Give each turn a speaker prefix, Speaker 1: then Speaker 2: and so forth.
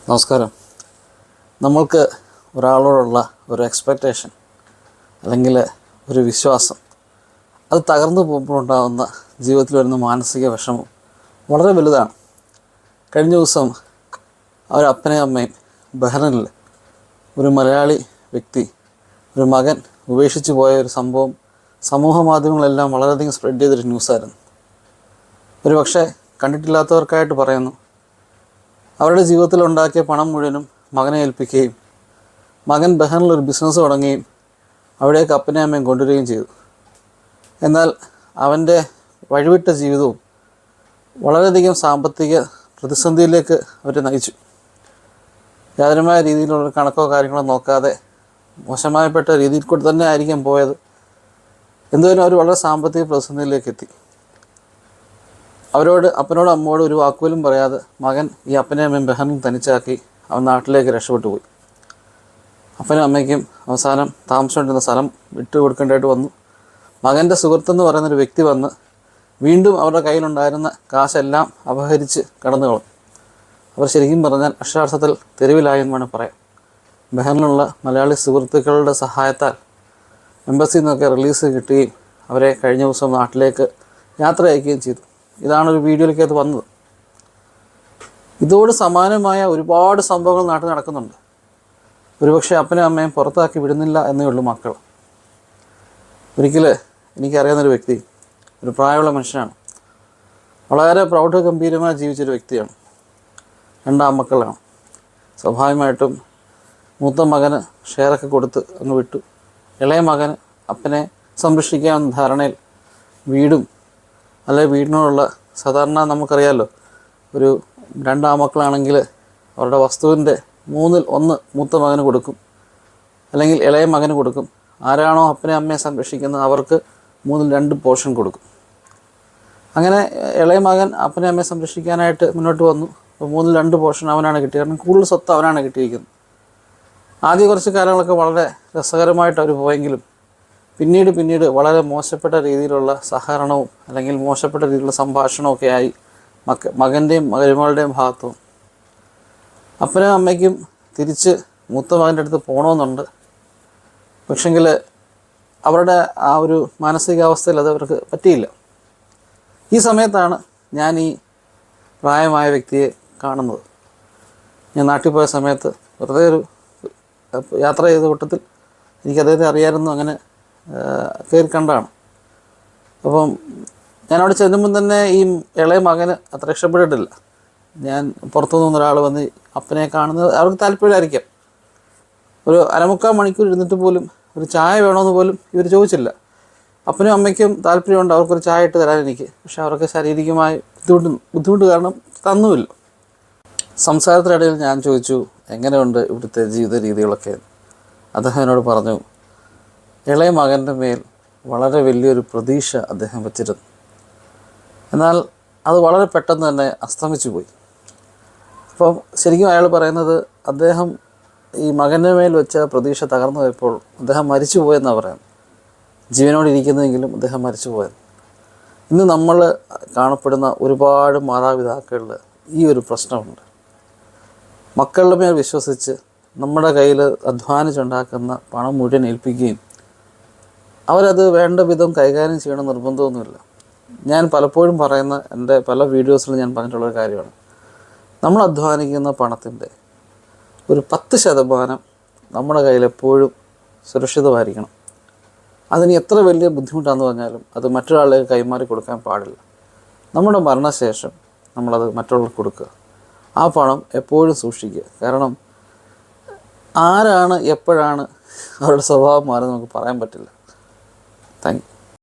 Speaker 1: നമസ്കാരം. നമ്മൾക്ക് ഒരാളോടുള്ള ഒരു എക്സ്പെക്റ്റേഷൻ അല്ലെങ്കിൽ ഒരു വിശ്വാസം അത് തകർന്നു പോകുമ്പോഴുണ്ടാകുന്ന ജീവിതത്തിൽ വരുന്ന മാനസിക വിഷമം വളരെ വലുതാണ്. കഴിഞ്ഞ ദിവസം അവരപ്പനെയും അമ്മയും ബഹ്റൈനിൽ ഒരു മലയാളി വ്യക്തി ഒരു മകൻ ഉപേക്ഷിച്ച് പോയ ഒരു സംഭവം സമൂഹ മാധ്യമങ്ങളെല്ലാം വളരെയധികം സ്പ്രെഡ് ചെയ്തൊരു ന്യൂസായിരുന്നു. ഒരു പക്ഷേ കണ്ടിട്ടില്ലാത്തവർക്കായിട്ട് പറയുന്നു, അവരുടെ ജീവിതത്തിൽ ഉണ്ടാക്കിയ പണം മുഴുവനും മകനെ ഏൽപ്പിക്കുകയും മകൻ ബഹ്റൈനിലൊരു ബിസിനസ് തുടങ്ങുകയും അവിടേക്ക് അപ്പനെയും അമ്മയും കൊണ്ടുവരികയും ചെയ്തു. എന്നാൽ അവൻ്റെ വഴിവിട്ട ജീവിതവും വളരെയധികം സാമ്പത്തിക പ്രതിസന്ധിയിലേക്ക് അവരെ നയിച്ചു. യാതൊരുമായ രീതിയിലുള്ള കണക്കോ കാര്യങ്ങളോ നോക്കാതെ മോശമായപ്പെട്ട രീതിയിൽ കൂടി തന്നെ ആയിരിക്കും പോയത്. എന്തുവരും അവർ വളരെ സാമ്പത്തിക പ്രതിസന്ധിയിലേക്ക് എത്തി. അപ്പനോടും അമ്മയോടും ഒരു വാക്കുപോലും പറയാതെ മകൻ ഈ അപ്പനെയും അമ്മയും ബഹ്റൈനിൽ തനിച്ചാക്കി അവൻ നാട്ടിലേക്ക് രക്ഷപ്പെട്ടു പോയി. അപ്പനും അമ്മയ്ക്കും അവസാനം താമസിച്ചുകൊണ്ടിരുന്ന സ്ഥലം വിട്ടു കൊടുക്കേണ്ടതായിട്ട് വന്നു. മകൻ്റെ സുഹൃത്തെന്ന് പറയുന്നൊരു വ്യക്തി വന്ന് വീണ്ടും അവരുടെ കയ്യിലുണ്ടായിരുന്ന കാശെല്ലാം അപഹരിച്ച് കടന്നു കളഞ്ഞു. അവർ ശരിക്കും പറഞ്ഞാൽ അക്ഷരാർത്ഥത്തിൽ തെരുവിലായി എന്ന് വേണം പറയാം. ബഹ്റൈനിലുള്ള മലയാളി സുഹൃത്തുക്കളുടെ സഹായത്താൽ എംബസിയിൽ നിന്നൊക്കെ റിലീസ് കിട്ടുകയും അവരെ കഴിഞ്ഞ ദിവസം നാട്ടിലേക്ക് യാത്ര അയക്കുകയും ചെയ്തു. ഇതാണൊരു വീഡിയോയിലേക്കത് വന്നത്. ഇതോട് സമാനമായ ഒരുപാട് സംഭവങ്ങൾ നാട്ടിൽ നടക്കുന്നുണ്ട്. ഒരുപക്ഷെ അപ്പനും അമ്മയും പുറത്താക്കി വിടുന്നില്ല എന്നേ ഉള്ളൂ മക്കൾ. ഒരിക്കൽ എനിക്കറിയാവുന്നൊരു വ്യക്തി, ഒരു പ്രായമുള്ള മനുഷ്യനാണ്. വളരെ പ്രൗഢഗംഭീരമായി ജീവിച്ചൊരു വ്യക്തിയാണ്. 2 ആൺമക്കളാണ്. സ്വാഭാവികമായിട്ടും മൂത്ത മകന് ഷെയറൊക്കെ കൊടുത്ത് അങ്ങ് വിട്ടു. ഇളയ മകന് അപ്പനെ സംരക്ഷിക്കാമെന്ന ധാരണയിൽ വീടും അല്ലെങ്കിൽ വീടിനോടുള്ള സാധാരണ നമുക്കറിയാമല്ലോ, ഒരു 2 ആൺമക്കളാണെങ്കിൽ അവരുടെ വസ്തുവിൻ്റെ 1/3 മൂത്ത മകന് കൊടുക്കും, അല്ലെങ്കിൽ ഇളയ മകന് കൊടുക്കും. ആരാണോ അപ്പനെ അമ്മയെ സംരക്ഷിക്കുന്നത് അവർക്ക് 2/3 പോർഷൻ കൊടുക്കും. അങ്ങനെ ഇളയ മകൻ അപ്പനെ അമ്മയെ സംരക്ഷിക്കാനായിട്ട് മുന്നോട്ട് വന്നു. അപ്പോൾ 2/3 പോർഷൻ അവനാണ് കിട്ടിയത്. കാരണം കൂടുതൽ സ്വത്ത് അവനാണ് കിട്ടിയിരിക്കുന്നത്. ആദ്യ കുറച്ച് കാലങ്ങളൊക്കെ വളരെ രസകരമായിട്ട് അവർ പോയെങ്കിലും പിന്നീട് വളരെ മോശപ്പെട്ട രീതിയിലുള്ള സഹകരണവും അല്ലെങ്കിൽ മോശപ്പെട്ട രീതിയിലുള്ള സംഭാഷണമൊക്കെ ആയി മകൻ്റെയും മരുമകളുടെയും ഭാഗത്തും. അപ്പനും അമ്മയ്ക്കും തിരിച്ച് മൂത്ത മകൻ്റെ അടുത്ത് പോകണമെന്നുണ്ട്. പക്ഷെങ്കിൽ അവരുടെ ആ ഒരു മാനസികാവസ്ഥയിൽ അത് അവർക്ക് പറ്റിയില്ല. ഈ സമയത്താണ് ഞാൻ ഈ പ്രായമായ വ്യക്തിയെ കാണുന്നത്. ഞാൻ നാട്ടിൽ പോയ സമയത്ത് വെറുതെ ഒരു യാത്ര ചെയ്ത കൂട്ടത്തിൽ എനിക്ക് അദ്ദേഹത്തെ അറിയാമായിരുന്നു. അങ്ങനെ കയറി കണ്ടാണ്. അപ്പം ഞാനവിടെ ചെല്ലുമ്പം തന്നെ ഈ ഇളയ മകന് അത്ര ഇഷ്ടപ്പെട്ടിട്ടില്ല. ഞാൻ പുറത്തുനിന്ന് ഒരാൾ വന്ന് അപ്പനെ കാണുന്നത് അവർക്ക് താല്പര്യമായിരിക്കാം. ഒരു 1/4 മണിക്കൂർ ഇരുന്നിട്ട് പോലും ഒരു ചായ വേണമെന്ന് പോലും ഇവർ ചോദിച്ചില്ല. അപ്പനും അമ്മയ്ക്കും താല്പര്യമുണ്ട് അവർക്കൊരു ചായ ഇട്ട് തരാൻ എനിക്ക്. പക്ഷെ അവർക്ക് ശാരീരികമായി ബുദ്ധിമുട്ട് കാരണം തന്നുമില്ല. സംസാരത്തിനിടയിൽ ഞാൻ ചോദിച്ചു, എങ്ങനെയുണ്ട് ഇവിടുത്തെ ജീവിത രീതികളൊക്കെ? അദ്ദേഹം എന്നോട് പറഞ്ഞു, ഇളയ മകൻ്റെ മേൽ വളരെ വലിയൊരു പ്രതീക്ഷ അദ്ദേഹം വച്ചിരുന്നു. എന്നാൽ അത് വളരെ പെട്ടെന്ന് തന്നെ അസ്തമിച്ചു പോയി. അപ്പം ശരിക്കും അയാൾ പറയുന്നത്, അദ്ദേഹം ഈ മകൻ്റെ മേൽ വെച്ച പ്രതീക്ഷ തകർന്നു പോയപ്പോൾ അദ്ദേഹം മരിച്ചു പോയെന്നാണ് പറയുന്നത്. ജീവനോട് ഇരിക്കുന്നെങ്കിലും അദ്ദേഹം മരിച്ചു പോയത്. ഇന്ന് നമ്മൾ കാണപ്പെടുന്ന ഒരുപാട് മാതാപിതാക്കളിൽ ഈ ഒരു പ്രശ്നമുണ്ട്. മക്കളുടെ മേൽ വിശ്വസിച്ച് നമ്മുടെ കയ്യിൽ അധ്വാനിച്ചുണ്ടാക്കുന്ന പണം മുഴുവൻ ഏൽപ്പിക്കുകയും അവരത് വേണ്ട വിധം കൈകാര്യം ചെയ്യണം നിർബന്ധമൊന്നുമില്ല. ഞാൻ പലപ്പോഴും പറയുന്ന എൻ്റെ പല വീഡിയോസിലും ഞാൻ പറഞ്ഞിട്ടുള്ളൊരു കാര്യമാണ്, നമ്മൾ അധ്വാനിക്കുന്ന പണത്തിൻ്റെ ഒരു 10% നമ്മുടെ കയ്യിൽ എപ്പോഴും സുരക്ഷിതമായിരിക്കണം. അതിന് എത്ര വലിയ ബുദ്ധിമുട്ടാണെന്ന് പറഞ്ഞാലും അത് മറ്റൊരാളിലേക്ക് കൈമാറി കൊടുക്കാൻ പാടില്ല. നമ്മുടെ മരണശേഷം നമ്മളത് മറ്റുള്ളവർക്ക് കൊടുക്കുക. ആ പണം എപ്പോഴും സൂക്ഷിക്കുക. കാരണം ആരാണ് എപ്പോഴാണ് അവരുടെ സ്വഭാവം മാറുന്നത് നമുക്ക് പറയാൻ പറ്റില്ല. Thank you.